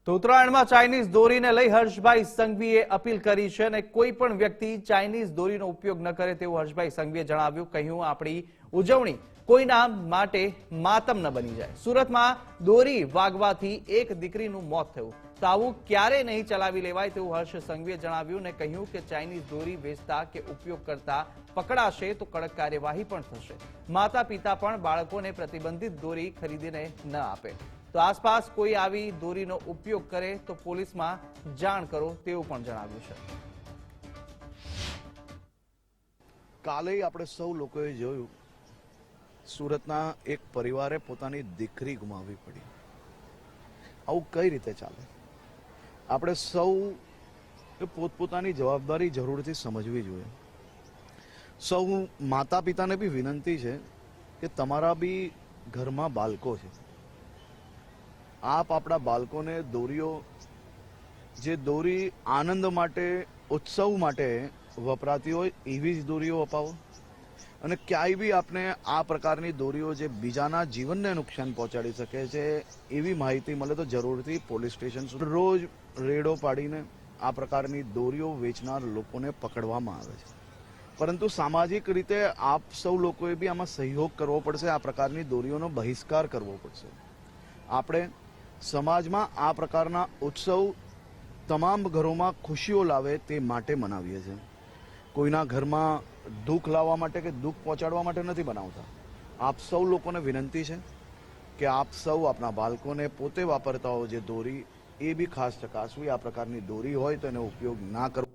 તો ઉત્તરાયણમાં ચાઇનીઝ દોરીને લઈ હર્ષભાઈ સંઘવીએ અપીલ કરી છે અને કોઈ પણ વ્યક્તિ ચાઇનીઝ દોરીનો ઉપયોગ ન કરે તેવું હર્ષભાઈ સંઘવીએ જણાવ્યું. કહ્યું, આપણી ઉજવણી કોઈના માટે માતમ ન બની જાય. સુરતમાં દોરી વાગવાથી એક દીકરીનું મોત થયું, તો આવું ક્યારે નહીં ચલાવી લેવાય તેવું હર્ષ સંઘવીએ જણાવ્યું અને કહ્યું કે ચાઇનીઝ દોરી વેચતા કે ઉપયોગ કરતા પકડાશે તો કડક કાર્યવાહી પણ થશે. માતા પિતા પણ બાળકોને પ્રતિબંધિત દોરી ખરીદીને ન આપે. તો આસપાસ કોઈ આવી દોરીનો ઉપયોગ કરે તો પોલીસમાં જાણ કરો તેવું પણ જણાવ્યું છે. કાલે આપણે સૌ લોકોએ જોયું, સુરતના એક પરિવારે પોતાની દીકરી ગુમાવવી પડી. આવું કઈ રીતે ચાલે? આપણે સૌ પોતપોતાની જવાબદારી જરૂરથી સમજવી જોઈએ. સૌ માતા પિતાને બી વિનંતી છે કે તમારા બી ઘરમાં બાળકો છે. આપ આપણા બાળકોને દોરીઓ, જે દોરી આનંદ માટે, ઉત્સવ માટે વપરાતી હોય એવી જ દોરીઓ અપાવો. અને ક્યાંય બી આપણે આ પ્રકારની દોરીઓ જે બીજાના જીવનને નુકસાન પહોંચાડી શકે છે એવી માહિતી મળે તો જરૂરથી પોલીસ સ્ટેશન સુધી રોજ રેડો પાડીને આ પ્રકારની દોરીઓ વેચનાર લોકોને પકડવામાં આવે છે. પરંતુ સામાજિક રીતે આપ સૌ લોકોએ બી આમાં સહયોગ કરવો પડશે. આ પ્રકારની દોરીઓનો બહિષ્કાર કરવો પડશે. આપણે સમાજમાં આ પ્રકારના ઉત્સવ તમામ ઘરોમાં ખુશીઓ લાવે તે માટે મનાવીએ છીએ. કોઈના ઘરમાં દુઃખ લાવવા માટે કે દુઃખ પહોંચાડવા માટે નથી બનાવતા. આપ સૌ લોકોને વિનંતી છે કે આપ સૌ આપણા બાળકોને પોતે વાપરતા હો જે દોરી, એ બી ખાસ ચકાસવી. આ પ્રકારની દોરી હોય તો એનો ઉપયોગ ના કરવો.